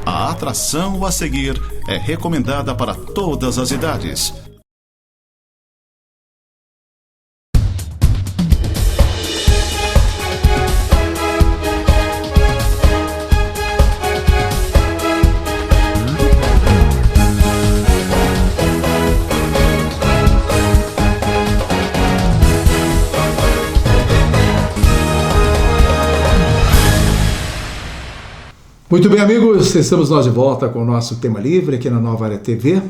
A atração a seguir é recomendada para todas as idades. Muito bem, amigos, estamos nós de volta com o nosso Tema Livre aqui na Nova Área TV.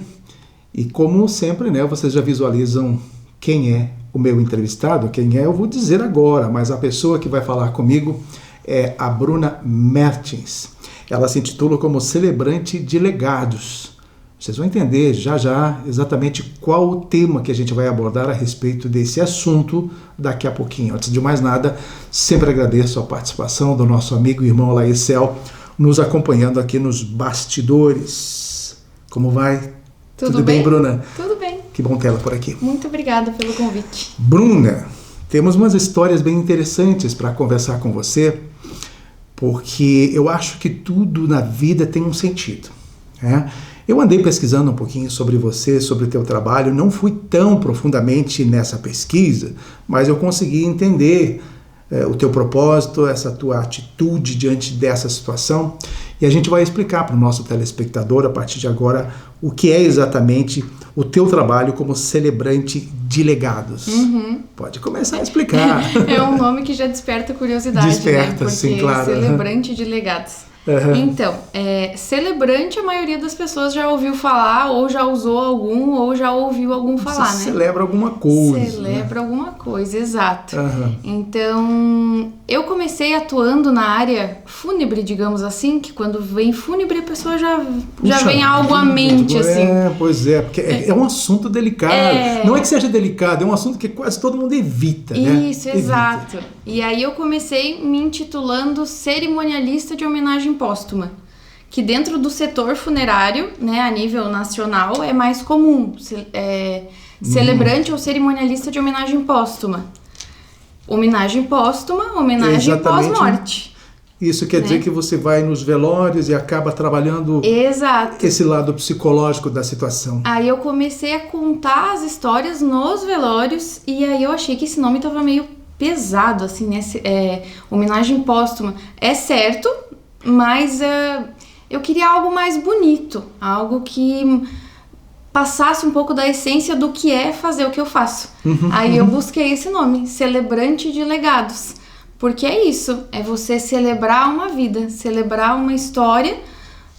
E como sempre, né, vocês já visualizam quem é o meu entrevistado. Quem é, eu vou dizer agora, mas a pessoa que vai falar comigo é a Bruna Mertens. Ela se intitula como Celebrante de Legados. Vocês vão entender já já exatamente qual o tema que a gente vai abordar a respeito desse assunto daqui a pouquinho. Antes de mais nada, sempre agradeço a participação do nosso amigo e irmão Laísel, nos acompanhando aqui nos bastidores. Como vai? Tudo bem, Bruna? Tudo bem. Que bom tê-la por aqui. Muito obrigada pelo convite. Bruna, temos umas histórias bem interessantes para conversar com você, porque eu acho que tudo na vida tem um sentido, né? Eu andei pesquisando um pouquinho sobre você, sobre o teu trabalho, não fui tão profundamente nessa pesquisa, mas eu consegui entender o teu propósito, essa tua atitude diante dessa situação, e a gente vai explicar para o nosso telespectador a partir de agora o que é exatamente o teu trabalho como celebrante de legados. Pode começar a explicar. É um nome que já desperta curiosidade. Desperta, né? sim, claro. Celebrante de legados. Então, celebrante, a maioria das pessoas já ouviu falar, ou já usou algum, ou já ouviu algum falar, né? Celebra alguma coisa. Celebra alguma coisa, exato. Então, eu comecei atuando na área fúnebre, digamos assim, que quando vem fúnebre a pessoa já vem algo à mente, assim. Pois é, porque é um assunto delicado. Não é que seja delicado, é um assunto que quase todo mundo evita, né? Isso, exato. E aí eu comecei me intitulando cerimonialista de homenagem póstuma, que dentro do setor funerário, né, a nível nacional, é mais comum, celebrante ou cerimonialista de homenagem póstuma. Homenagem póstuma, homenagem pós-morte. Isso quer dizer que você vai nos velórios e acaba trabalhando esse lado psicológico da situação. Aí eu comecei a contar as histórias nos velórios, e aí eu achei que esse nome estava meio pesado, assim, né? Homenagem póstuma. É certo, mas eu queria algo mais bonito, algo que passasse um pouco da essência do que é fazer o que eu faço. Aí eu busquei esse nome, Celebrante de Legados, porque é isso, é você celebrar uma vida, celebrar uma história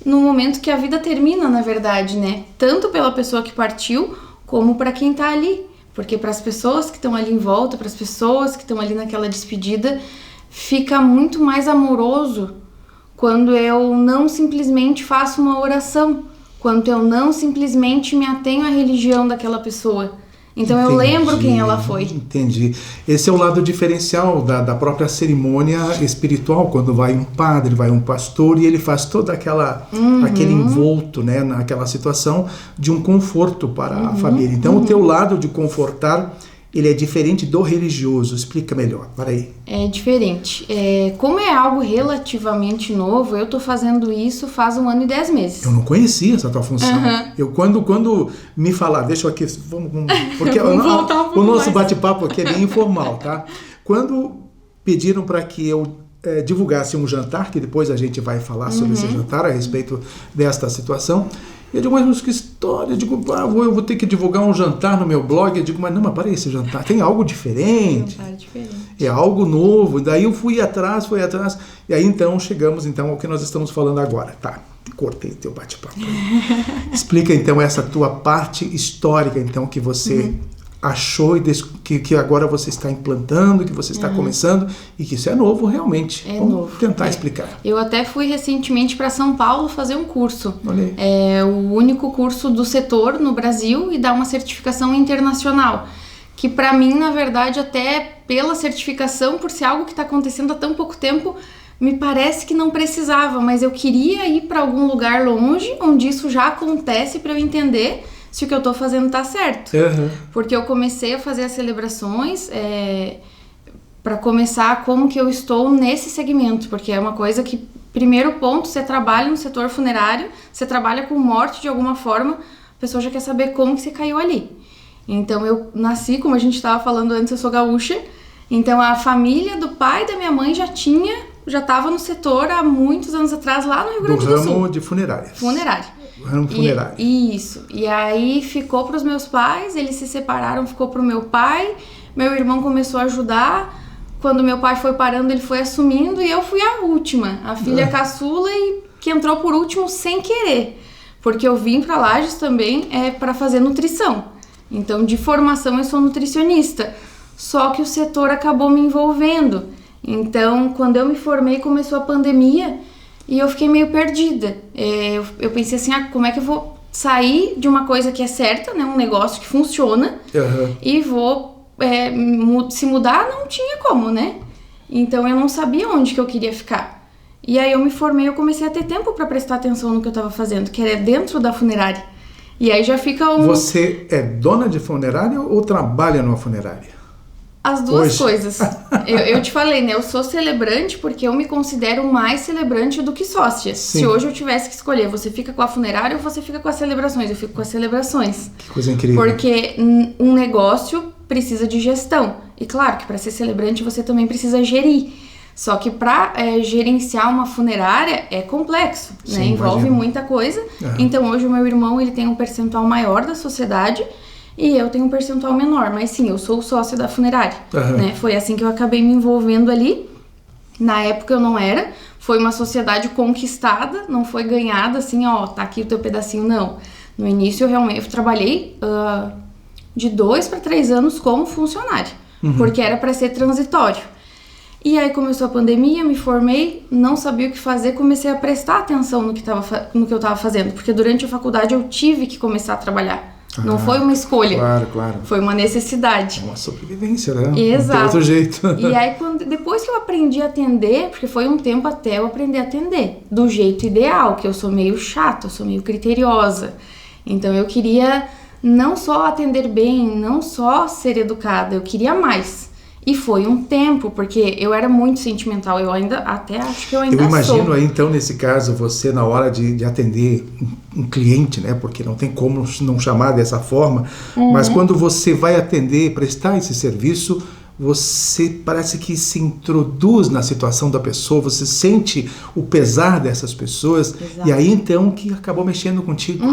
no momento que a vida termina, na verdade, né? Tanto pela pessoa que partiu, como para quem tá ali. Porque para as pessoas que estão ali em volta, para as pessoas que estão ali naquela despedida, fica muito mais amoroso quando eu não simplesmente faço uma oração, quando eu não simplesmente me atenho à religião daquela pessoa. Então eu lembro quem ela foi. Entendi. Esse é o lado diferencial da própria cerimônia espiritual, quando vai um padre, vai um pastor e ele faz toda aquele envolto, né, naquela situação de um conforto para a família. Então o teu lado de confortar, ele é diferente do religioso. Explica melhor, para aí. É diferente. Como é algo relativamente novo, eu tô fazendo isso faz 1 ano e 10 meses. Eu não conhecia essa tua função. Eu quando me falar, deixa eu aqui, porque o nosso bate-papo aqui é bem informal, tá? Quando pediram para que eu divulgasse um jantar, que depois a gente vai falar sobre esse jantar, a respeito desta situação, eu digo, mas que história? Eu digo, eu vou ter que divulgar um jantar no meu blog. Eu digo, mas não, para esse jantar tem algo diferente. É algo novo. Daí eu fui atrás. E aí então chegamos ao que nós estamos falando agora. Tá, cortei teu bate-papo. Explica então essa tua parte histórica, então, que você achou e que agora você está implantando, que você está começando, e que isso é novo realmente. Vamos tentar explicar. Eu até fui recentemente para São Paulo fazer um curso. Olha aí. É o único curso do setor no Brasil e dá uma certificação internacional. Que para mim, na verdade, até pela certificação, por ser algo que está acontecendo há tão pouco tempo, me parece que não precisava, mas eu queria ir para algum lugar longe, onde isso já acontece, para eu entender se o que eu tô fazendo tá certo. Porque eu comecei a fazer as celebrações para começar como que eu estou nesse segmento, porque é uma coisa que primeiro ponto, você trabalha no setor funerário, você trabalha com morte de alguma forma, a pessoa já quer saber como que você caiu ali. Então eu nasci, como a gente estava falando antes, eu sou gaúcha, então a família do pai da minha mãe já estava no setor há muitos anos atrás, lá no Rio Grande do Sul. Do ramo de funerárias. Funerário. Ramo funerário. Isso. E aí ficou para os meus pais, eles se separaram, ficou para o meu pai, meu irmão começou a ajudar. Quando meu pai foi parando, ele foi assumindo e eu fui a última, a filha caçula e que entrou por último sem querer. Porque eu vim para Lages também para fazer nutrição. Então, de formação, eu sou nutricionista. Só que o setor acabou me envolvendo. Então, quando eu me formei, começou a pandemia e eu fiquei meio perdida. Eu pensei assim, como é que eu vou sair de uma coisa que é certa, né? Um negócio que funciona, e vou se mudar, não tinha como, né? Então, eu não sabia onde que eu queria ficar. E aí, eu me formei, eu comecei a ter tempo para prestar atenção no que eu estava fazendo, que era dentro da funerária. E aí já fica Você é dona de funerária ou trabalha numa funerária? As duas coisas. Eu te falei, né? Eu sou celebrante porque eu me considero mais celebrante do que sócia. Sim. Se hoje eu tivesse que escolher, você fica com a funerária ou você fica com as celebrações? Eu fico com as celebrações. Que coisa incrível. Porque um negócio precisa de gestão. E claro que para ser celebrante você também precisa gerir. Só que para gerenciar uma funerária é complexo, né? Sim, envolve imagino. muita coisa. Então hoje o meu irmão ele tem um percentual maior da sociedade e eu tenho um percentual menor. Mas sim, eu sou sócia da funerária. Né? Foi assim que eu acabei me envolvendo ali. Na época eu não era. Foi uma sociedade conquistada, não foi ganhada assim, ó, tá aqui o teu pedacinho, não. No início eu trabalhei de 2 para 3 anos como funcionária, porque era para ser transitório. E aí começou a pandemia, me formei, não sabia o que fazer, comecei a prestar atenção no que eu estava fazendo, porque durante a faculdade eu tive que começar a trabalhar. Não foi uma escolha. Claro. Foi uma necessidade. É uma sobrevivência, né? Exato. Não tem outro jeito. E aí, depois que eu aprendi a atender, porque foi um tempo até eu aprender a atender do jeito ideal, que eu sou meio chata, eu sou meio criteriosa. Então eu queria não só atender bem, não só ser educada, eu queria mais. E foi um tempo, porque eu era muito sentimental, eu ainda, até acho que eu ainda sou. Eu imagino aí, então, nesse caso, você na hora de atender um cliente, né, porque não tem como não chamar dessa forma, mas quando você vai atender, prestar esse serviço, você parece que se introduz na situação da pessoa, você sente o pesar dessas pessoas. Exato. E aí, então, que acabou mexendo contigo.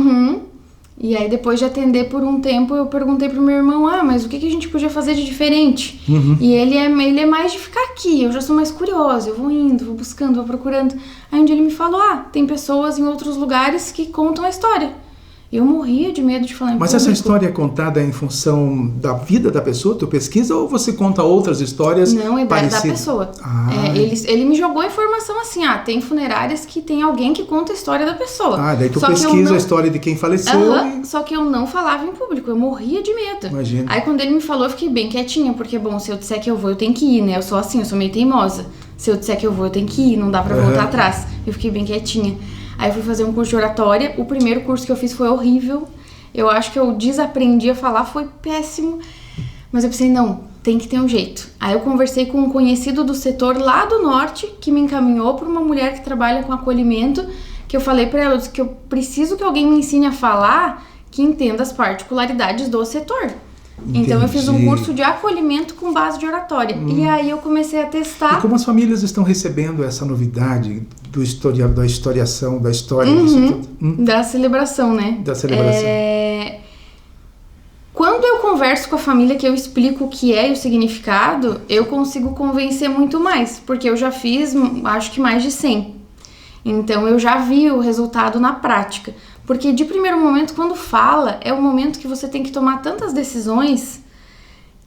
E aí, depois de atender por um tempo, eu perguntei pro meu irmão, mas o que a gente podia fazer de diferente? E ele é mais de ficar aqui, eu já sou mais curiosa, eu vou indo, vou buscando, vou procurando. Aí um dia ele me falou, tem pessoas em outros lugares que contam a história. Eu morria de medo de falar em Mas público. essa história é contada em função da vida da pessoa, tu pesquisa, ou você conta outras histórias Não, é parecidas? da pessoa. Ele me jogou a informação assim, tem funerárias que tem alguém que conta a história da pessoa. Daí tu pesquisa a história de quem faleceu. Só que eu não falava em público, eu morria de medo. Imagina. Aí quando ele me falou, eu fiquei bem quietinha, porque, bom, se eu disser que eu vou, eu tenho que ir, né? Eu sou assim, eu sou meio teimosa. Se eu disser que eu vou, eu tenho que ir, não dá pra voltar atrás. Eu fiquei bem quietinha. Aí eu fui fazer um curso de oratória, o primeiro curso que eu fiz foi horrível. Eu acho que eu desaprendi a falar, foi péssimo. Mas eu pensei, não, tem que ter um jeito. Aí eu conversei com um conhecido do setor lá do norte, que me encaminhou para uma mulher que trabalha com acolhimento, que eu falei para ela, eu disse que eu preciso que alguém me ensine a falar, que entenda as particularidades do setor. Entendi. Então eu fiz um curso de acolhimento com base de oratória. E aí eu comecei a testar. E como as famílias estão recebendo essa novidade da historiação, da história? Da celebração, né? Da celebração. Quando eu converso com a família, que eu explico o que é e o significado, eu consigo convencer muito mais, porque eu já fiz, acho que mais de 100. Então eu já vi o resultado na prática. Porque de primeiro momento, quando fala, é o momento que você tem que tomar tantas decisões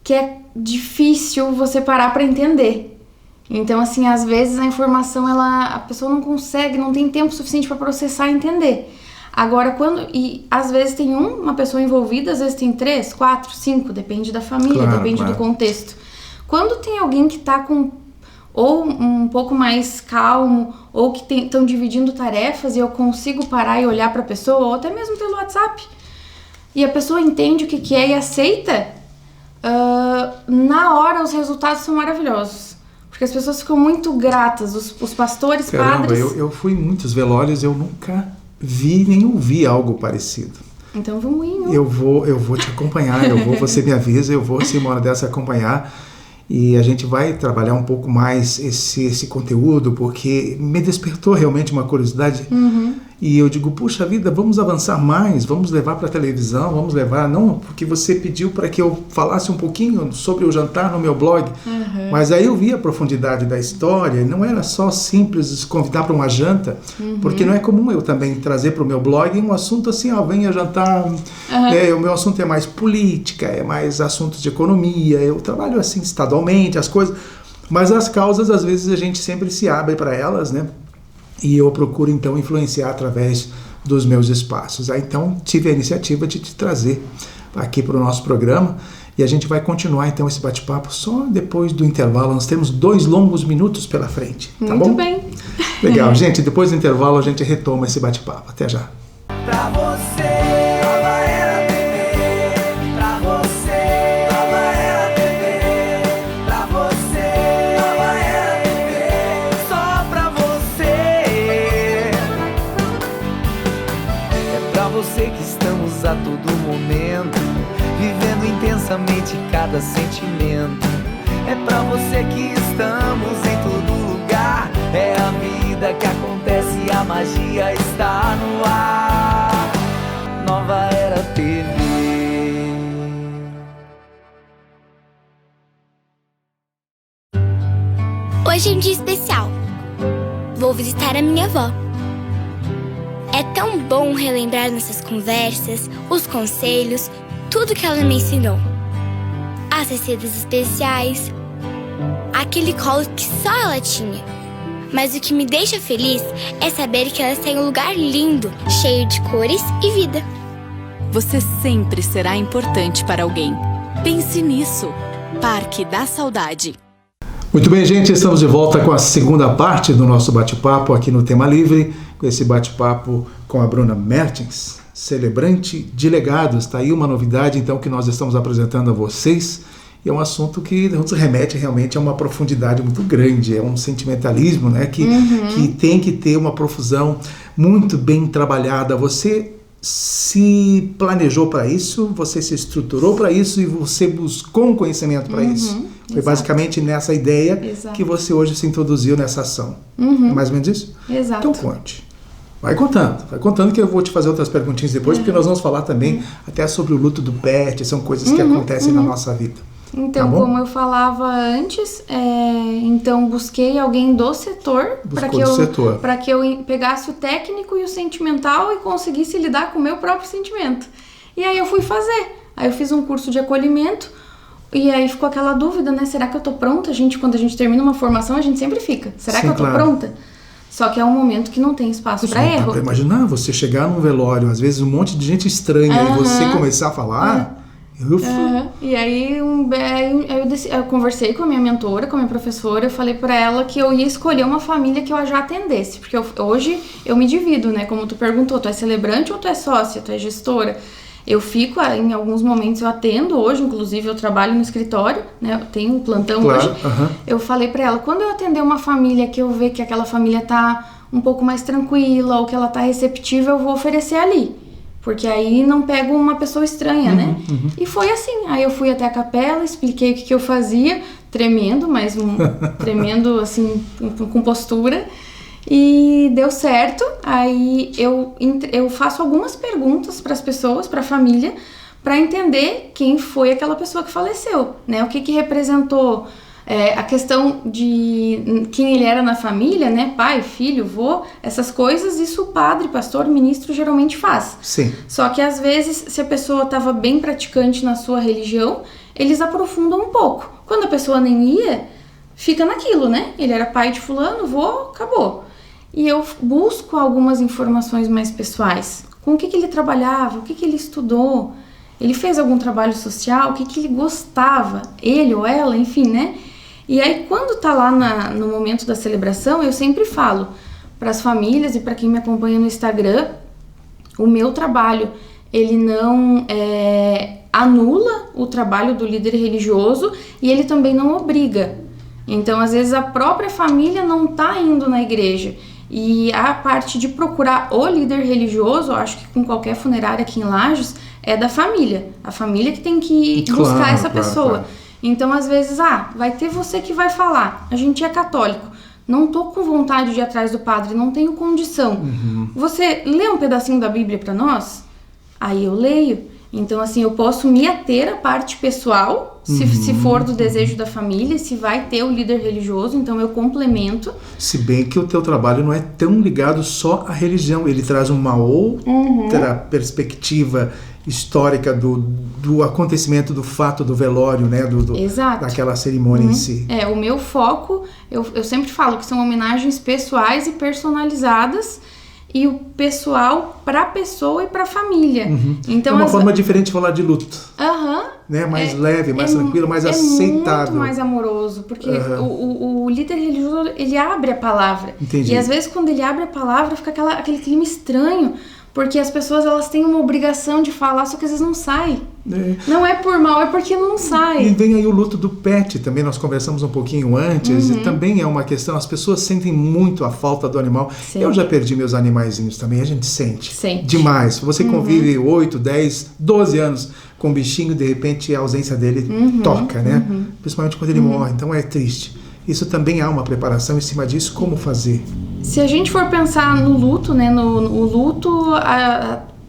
que é difícil você parar para entender. Então, assim, às vezes a informação, a pessoa não consegue, não tem tempo suficiente para processar e entender. Agora, e às vezes tem uma pessoa envolvida, às vezes tem 3, 4, 5, depende da família, depende do contexto. Quando tem alguém que tá com ou um pouco mais calmo, ou que estão dividindo tarefas e eu consigo parar e olhar para a pessoa, ou até mesmo pelo WhatsApp, e a pessoa entende o que é e aceita, na hora os resultados são maravilhosos. Porque Porque as pessoas ficam muito gratas, os pastores, Caramba, padres... eu fui em muitos velórios, eu nunca vi nem ouvi algo parecido. Então vamos ir. Eu vou te acompanhar, você me avisa, eu vou, se uma hora dessa, acompanhar. E a gente vai trabalhar um pouco mais esse conteúdo, porque me despertou realmente uma curiosidade. E eu digo, puxa vida, vamos avançar mais, vamos levar para a televisão, vamos levar... Não, porque você pediu para que eu falasse um pouquinho sobre o jantar no meu blog. Mas aí eu vi a profundidade da história, não era só simples convidar para uma janta, porque não é comum eu também trazer para o meu blog um assunto assim, venha jantar. O meu assunto é mais política, é mais assuntos de economia, eu trabalho assim estadualmente, as coisas, mas as causas às vezes a gente sempre se abre para elas, né? E eu procuro então influenciar através dos meus espaços. Aí então tive a iniciativa de te trazer aqui para o nosso programa e a gente vai continuar então esse bate-papo só depois do intervalo. Nós temos 2 longos minutos pela frente, tá bom? Muito bem. Legal, gente, depois do intervalo a gente retoma esse bate-papo. Até já. Pra você, Nova Era TV. Pra você, Nova Era TV. Pra você, Nova Era TV. Só pra você. É pra você que estamos a todo momento, vivendo intensamente cada sentimento. É pra você que estamos em todo lugar. É a vida que acontece, a magia está no ar. Nova Era TV. Hoje é um dia especial. Vou visitar a minha avó. É tão bom relembrar nossas conversas, os conselhos, tudo que ela me ensinou. As receitas especiais, aquele colo que só ela tinha. Mas o que me deixa feliz é saber que elas têm um lugar lindo, cheio de cores e vida. Você sempre será importante para alguém. Pense nisso. Parque da Saudade. Muito bem, gente, estamos de volta com a segunda parte do nosso bate-papo aqui no Tema Livre, com esse bate-papo com a Bruna Mertens, celebrante de legados. Está aí uma novidade, então, que nós estamos apresentando a vocês. E é um assunto que nos remete realmente a uma profundidade muito grande, é um sentimentalismo, né, que tem que ter uma profusão muito bem trabalhada. Você se planejou para isso, você se estruturou para isso e você buscou um conhecimento para isso. Foi basicamente nessa ideia que você hoje se introduziu nessa ação. É mais ou menos isso? Exato. Então conte. Vai contando que eu vou te fazer outras perguntinhas depois, porque nós vamos falar também até sobre o luto do pet, são coisas que acontecem na nossa vida. Então, tá, como eu falava antes, então busquei alguém do setor para que eu pegasse o técnico e o sentimental e conseguisse lidar com o meu próprio sentimento. E aí eu fui fazer. Aí eu fiz um curso de acolhimento e aí ficou aquela dúvida, né? Será que eu tô pronta? Quando a gente termina uma formação, a gente sempre fica. Será que eu tô pronta? Só que é um momento que não tem espaço para erro. Dá pra imaginar você chegar num velório, às vezes um monte de gente estranha e você começar a falar... E aí eu conversei com a minha mentora, com a minha professora, eu falei pra ela que eu ia escolher uma família que eu já atendesse, porque hoje eu me divido, né, como tu perguntou, tu é celebrante ou tu é sócia, tu é gestora? Eu fico, em alguns momentos eu atendo, hoje inclusive eu trabalho no escritório, né, eu tenho um plantão hoje, eu falei pra ela, quando eu atender uma família que eu ver que aquela família tá um pouco mais tranquila, ou que ela tá receptiva, eu vou oferecer ali. Porque aí não pego uma pessoa estranha, né? E foi assim. Aí eu fui até a capela, expliquei o que eu fazia, tremendo, mas tremendo assim, com postura. E deu certo. Aí eu faço algumas perguntas para as pessoas, para a família, para entender quem foi aquela pessoa que faleceu, né? O que representou a questão de quem ele era na família, né? Pai, filho, vô, essas coisas, isso o padre, pastor, ministro geralmente faz. Sim. Só que às vezes, se a pessoa estava bem praticante na sua religião, eles aprofundam um pouco. Quando a pessoa nem ia, fica naquilo, né? Ele era pai de fulano, vô, acabou. E eu busco algumas informações mais pessoais. Com o que ele trabalhava, o que ele estudou, ele fez algum trabalho social, o que ele gostava, ele ou ela, enfim, né? E aí, quando tá lá no momento da celebração, eu sempre falo para as famílias e para quem me acompanha no Instagram, o meu trabalho, ele não anula o trabalho do líder religioso e ele também não obriga. Então, às vezes, a própria família não está indo na igreja. E a parte de procurar o líder religioso, eu acho que com qualquer funerária aqui em Lages, é da família. A família que tem que buscar essa pessoa. Claro. Então, às vezes, vai ter você que vai falar. A gente é católico. Não tô com vontade de ir atrás do padre, não tenho condição. Você lê um pedacinho da Bíblia para nós? Aí eu leio. Então, assim, eu posso me ater à parte pessoal, se for do desejo da família, se vai ter o líder religioso, então eu complemento. Se bem que o teu trabalho não é tão ligado só à religião, ele traz uma outra perspectiva histórica do acontecimento, do fato do velório, né? Exato. Daquela cerimônia em si. O meu foco, eu sempre falo que são homenagens pessoais e personalizadas, e o pessoal para a pessoa e para a família. Então, é uma forma diferente de falar de luto. Né? Mais leve, mais tranquilo, mais aceitável. Muito mais amoroso, porque o líder religioso, ele abre a palavra. Entendi. E às vezes quando ele abre a palavra fica aquele clima estranho, porque as pessoas elas têm uma obrigação de falar, só que às vezes não sai. Não é por mal, é porque não sai. E vem aí o luto do pet também, nós conversamos um pouquinho antes, e também é uma questão, as pessoas sentem muito a falta do animal. Sim. Eu já perdi meus animaizinhos também, a gente sente. Demais. Você convive 8, 10, 12 anos com um bichinho, de repente a ausência dele toca, né? Principalmente quando ele morre, então é triste. Isso também há uma preparação em cima disso, como fazer? Se a gente for pensar no luto, né, no luto,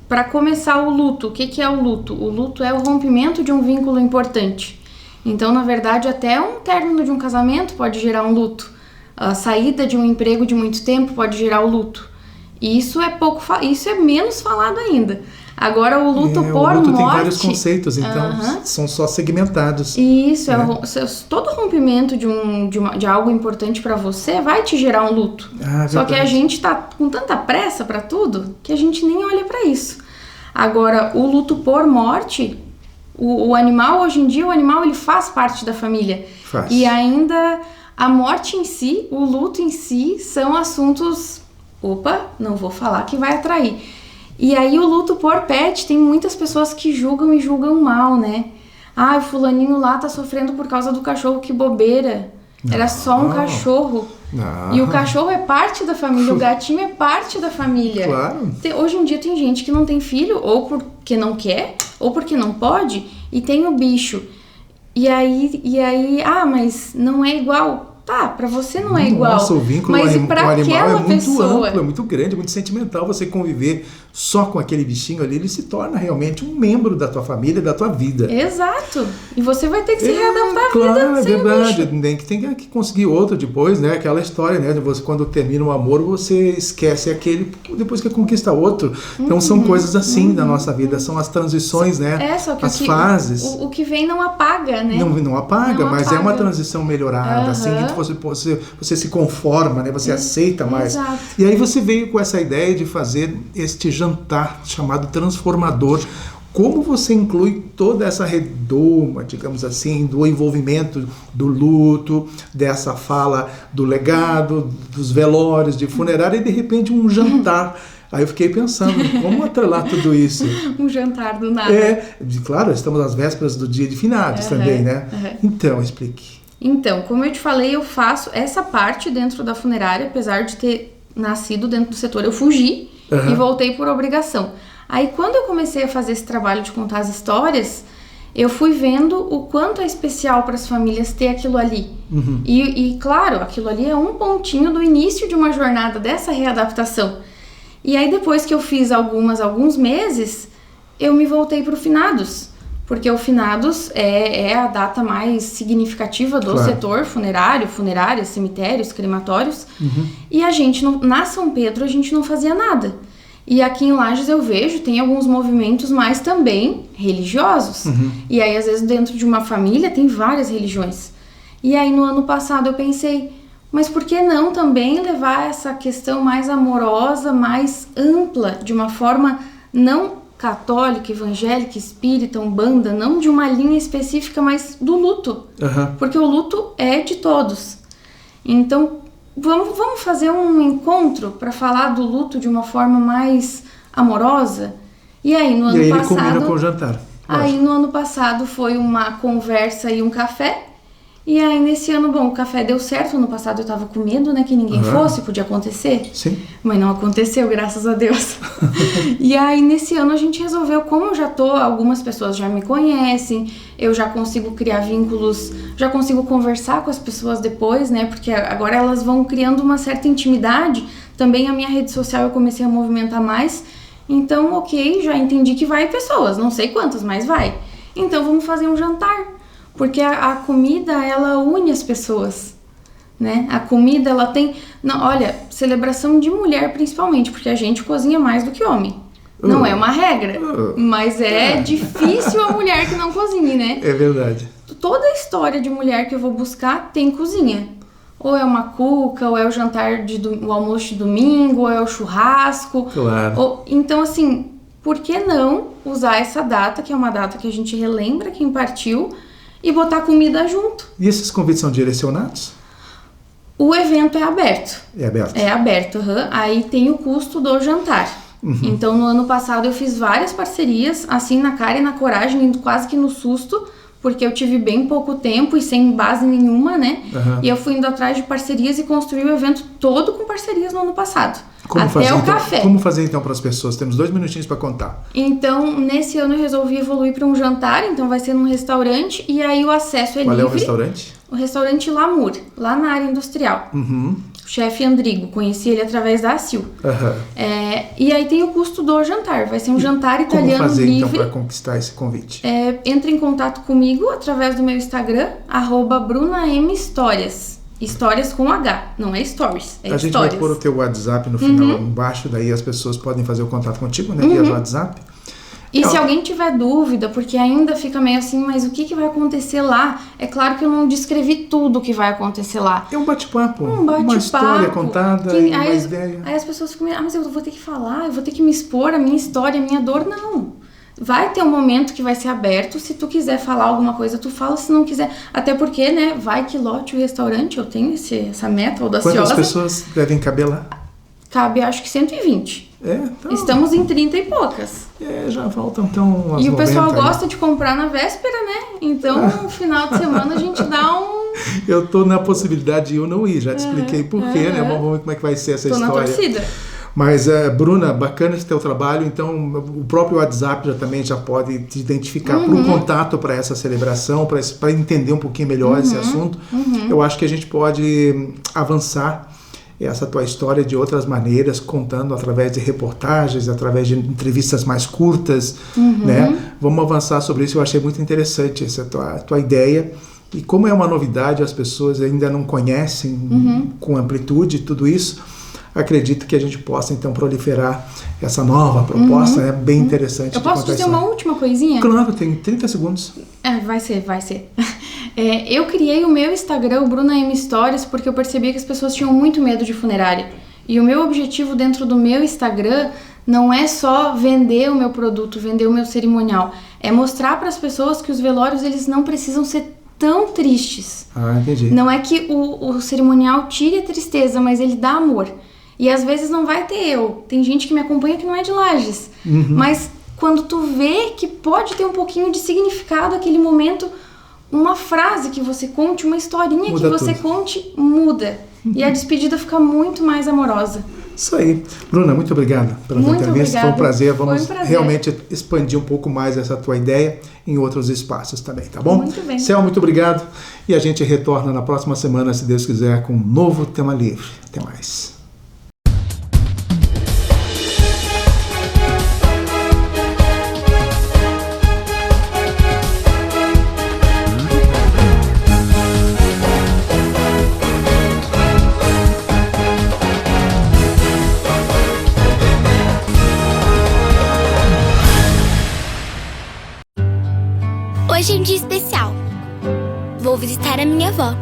para começar o luto, o que é o luto? O luto é o rompimento de um vínculo importante. Então, na verdade, até um término de um casamento pode gerar um luto. A saída de um emprego de muito tempo pode gerar o luto. E isso é menos falado ainda. Agora, o luto por morte... O luto tem vários conceitos, então são só segmentados. Isso, todo rompimento de algo importante para você vai te gerar um luto. Só que a gente tá com tanta pressa para tudo que a gente nem olha para isso. Agora, o luto por morte, o animal, hoje em dia, o animal ele faz parte da família. Faz. E ainda a morte em si, o luto em si, são assuntos... não vou falar que vai atrair. E aí o luto por pet, tem muitas pessoas que julgam e julgam mal, né? O fulaninho lá tá sofrendo por causa do cachorro, que bobeira. Era só um cachorro. E o cachorro é parte da família, o gatinho é parte da família. Claro. Hoje em dia tem gente que não tem filho, ou porque não quer, ou porque não pode, e tem o bicho. E aí, mas não é igual. Pra você não é igual. Nossa, o vínculo mas para aquela animal é muito pessoa... amplo, é muito grande, é muito sentimental. Você conviver só com aquele bichinho ali, ele se torna realmente um membro da tua família, da tua vida. Exato. E você vai ter que se readaptar à vida sem verdade. Tem que conseguir outro depois, né? Aquela história, né? Você, quando termina um amor, você esquece aquele depois que conquista outro. Então são coisas assim da nossa vida, são as transições, né? Só que as fases. O que vem não apaga, né? Não apaga, mas é uma transição melhorada, assim, que você se conforma, né? Você aceita mais. Exato. E aí você veio com essa ideia de fazer este jantar chamado transformador. Como você inclui toda essa redoma, digamos assim, do envolvimento do luto, dessa fala do legado, dos velórios, de funerária e de repente um jantar. Aí eu fiquei pensando, como atrelar tudo isso? Um jantar do nada. Claro, estamos às vésperas do dia de finados também, né? Então, explique. Então, como eu te falei, eu faço essa parte dentro da funerária, apesar de ter nascido dentro do setor, eu fugi e voltei por obrigação. Aí, quando eu comecei a fazer esse trabalho de contar as histórias, eu fui vendo o quanto é especial para as famílias ter aquilo ali. E, claro, aquilo ali é um pontinho do início de uma jornada dessa readaptação. E aí, depois que eu fiz alguns meses, eu me voltei para o finados. Porque o finados é a data mais significativa do setor funerário, funerárias, cemitérios, crematórios. E a gente, na São Pedro, a gente não fazia nada. E aqui em Lages eu vejo, tem alguns movimentos mais também religiosos. E aí, às vezes, dentro de uma família, tem várias religiões. E aí, no ano passado, eu pensei, mas por que não também levar essa questão mais amorosa, mais ampla, de uma forma não católica, evangélica, espírita, umbanda, não de uma linha específica, mas do luto. Porque o luto é de todos. Então, vamos fazer um encontro para falar do luto de uma forma mais amorosa? E aí, no ano passado... E aí ele combina com o jantar. Aí, no ano passado, foi uma conversa e um café. E aí, nesse ano, bom, o café deu certo. Ano passado eu tava com medo, né? Que ninguém fosse, podia acontecer. Sim. Mas não aconteceu, graças a Deus. E aí, nesse ano, a gente resolveu, como eu já tô, algumas pessoas já me conhecem, eu já consigo criar vínculos, já consigo conversar com as pessoas depois, né? Porque agora elas vão criando uma certa intimidade. Também a minha rede social eu comecei a movimentar mais. Então, ok, já entendi que vai pessoas, não sei quantas, mas vai. Então, vamos fazer um jantar. Porque a comida, ela une as pessoas, né? A comida, ela tem... Não, olha, celebração de mulher principalmente, porque a gente cozinha mais do que homem. Não é uma regra, mas é difícil a mulher que não cozinhe, né? É verdade. Toda a história de mulher que eu vou buscar tem cozinha. Ou é uma cuca, ou é o jantar, o almoço de domingo, ou é o churrasco. Claro. Então, assim, por que não usar essa data, que é uma data que a gente relembra quem partiu, e botar comida junto? E esses convites são direcionados? O evento é aberto. É aberto? É aberto, Aí tem o custo do jantar. Então, no ano passado, eu fiz várias parcerias, assim, na cara e na coragem, indo quase que no susto, porque eu tive bem pouco tempo e sem base nenhuma, né? E eu fui indo atrás de parcerias e construí o evento todo com parcerias no ano passado. Café. Como fazer então para as pessoas? Temos 2 minutinhos para contar. Então, nesse ano eu resolvi evoluir para um jantar, então vai ser num restaurante e aí o acesso é livre. Qual é o restaurante? O restaurante Lamour, lá na área industrial. O chefe Andrigo, conheci ele através da ACIL. E aí tem o custo do jantar, vai ser um jantar italiano livre. Como fazer então para conquistar esse convite? Entre em contato comigo através do meu Instagram, @brunamhistórias. Histórias com H, não é stories, é a gente histórias. vai pôr o teu WhatsApp no final embaixo, daí as pessoas podem fazer o contato contigo, né, via WhatsApp. E se alguém tiver dúvida, porque ainda fica meio assim, mas o que vai acontecer lá? É claro que eu não descrevi tudo o que vai acontecer lá. É um bate-papo, uma história contada, uma ideia. Aí as pessoas ficam, mas eu vou ter que falar, eu vou ter que me expor, a minha história, a minha dor, não. Vai ter um momento que vai ser aberto, se tu quiser falar alguma coisa, tu fala, se não quiser. Até porque, né, vai que lote o restaurante, eu tenho essa meta audaciosa. Quantas pessoas devem caber lá? Cabe, acho que 120. Então, estamos em 30 e poucas. Já faltam então umas 90. E o pessoal gosta de comprar na véspera, né? Então, no final de semana a gente dá um... Eu tô na possibilidade de eu não ir, já te expliquei por quê, né? Vamos ver como é que vai ser essa história. Tô na torcida. Mas, Bruna, bacana esse teu trabalho, então o próprio WhatsApp já pode te identificar para um contato para essa celebração, para entender um pouquinho melhor esse assunto. Eu acho que a gente pode avançar essa tua história de outras maneiras, contando através de reportagens, através de entrevistas mais curtas, né? Vamos avançar sobre isso, eu achei muito interessante essa tua ideia. E como é uma novidade, as pessoas ainda não conhecem com amplitude tudo isso, acredito que a gente possa então proliferar essa nova proposta, é bem interessante. Eu posso dizer uma última coisinha? Claro, tem 30 segundos. Vai ser. Eu criei o meu Instagram, o Bruna M Stories, porque eu percebi que as pessoas tinham muito medo de funerária. E o meu objetivo dentro do meu Instagram não é só vender o meu produto, vender o meu cerimonial. É mostrar para as pessoas que os velórios, eles não precisam ser tão tristes. Entendi. Não é que o cerimonial tire a tristeza, mas ele dá amor. E às vezes não vai ter eu. Tem gente que me acompanha que não é de Lages. Mas quando tu vê que pode ter um pouquinho de significado aquele momento, uma frase que você conte, uma historinha muda que você conte, muda. E a despedida fica muito mais amorosa. Isso aí. Bruna, muito obrigado pela tua entrevista. Foi um prazer. Vamos realmente expandir um pouco mais essa tua ideia em outros espaços também, tá bom? Muito bem. Céu, muito obrigado. E a gente retorna na próxima semana, se Deus quiser, com um novo tema livre. Até mais. Hoje é um dia especial. Vou visitar a minha avó.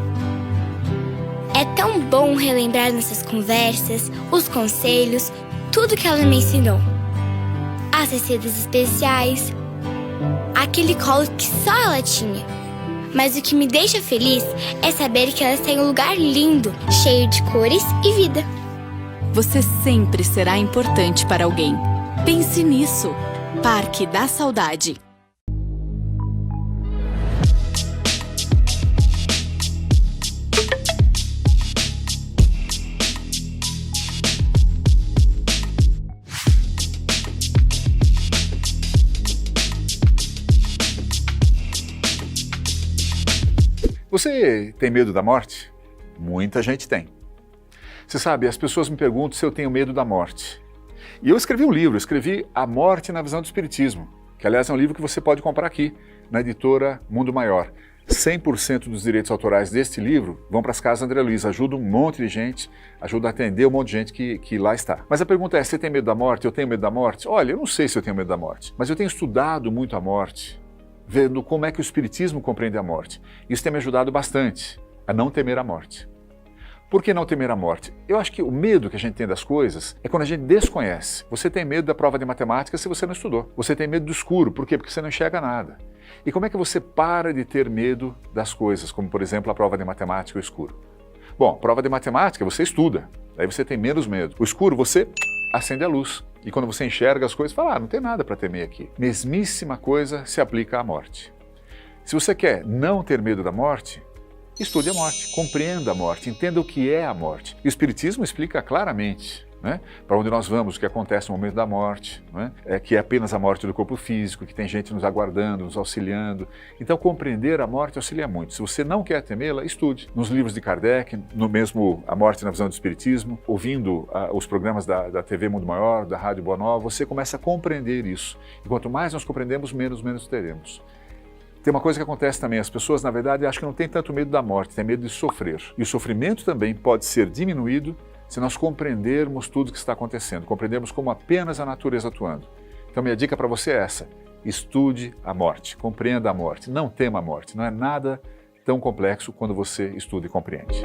É tão bom relembrar nossas conversas, os conselhos, tudo que ela me ensinou. As receitas especiais, aquele colo que só ela tinha. Mas o que me deixa feliz é saber que ela está em um lugar lindo, cheio de cores e vida. Você sempre será importante para alguém. Pense nisso. Parque da Saudade. Você tem medo da morte? Muita gente tem. Você sabe, as pessoas me perguntam se eu tenho medo da morte. E eu escrevi um livro, escrevi A Morte na Visão do Espiritismo, que aliás é um livro que você pode comprar aqui, na editora Mundo Maior. 100% dos direitos autorais deste livro vão para as casas André Luiz, ajuda um monte de gente, ajuda a atender um monte de gente que lá está. Mas a pergunta é, você tem medo da morte? Eu tenho medo da morte? Olha, eu não sei se eu tenho medo da morte, mas eu tenho estudado muito a morte, vendo como é que o Espiritismo compreende a morte. Isso tem me ajudado bastante a não temer a morte. Por que não temer a morte? Eu acho que o medo que a gente tem das coisas é quando a gente desconhece. Você tem medo da prova de matemática se você não estudou. Você tem medo do escuro, por quê? Porque você não enxerga nada. E como é que você para de ter medo das coisas, como por exemplo a prova de matemática ou o escuro? Bom, prova de matemática você estuda, aí você tem menos medo. O escuro você acende a luz. E quando você enxerga as coisas, fala, não tem nada para temer aqui. Mesmíssima coisa se aplica à morte. Se você quer não ter medo da morte, estude a morte, compreenda a morte, entenda o que é a morte. E o Espiritismo explica claramente, né, para onde nós vamos, o que acontece no momento da morte, né, que é apenas a morte do corpo físico, que tem gente nos aguardando, nos auxiliando. Então compreender a morte auxilia muito. Se você não quer temê-la, estude. Nos livros de Kardec, no mesmo A Morte na Visão do Espiritismo, ouvindo os programas da TV Mundo Maior, da Rádio Boa Nova, você começa a compreender isso. E quanto mais nós compreendemos, menos teremos. Tem uma coisa que acontece também, as pessoas na verdade acham que não têm tanto medo da morte, têm medo de sofrer. E o sofrimento também pode ser diminuído se nós compreendermos tudo o que está acontecendo, compreendermos como apenas a natureza atuando. Então minha dica para você é essa, estude a morte, compreenda a morte, não tema a morte, não é nada tão complexo quando você estuda e compreende.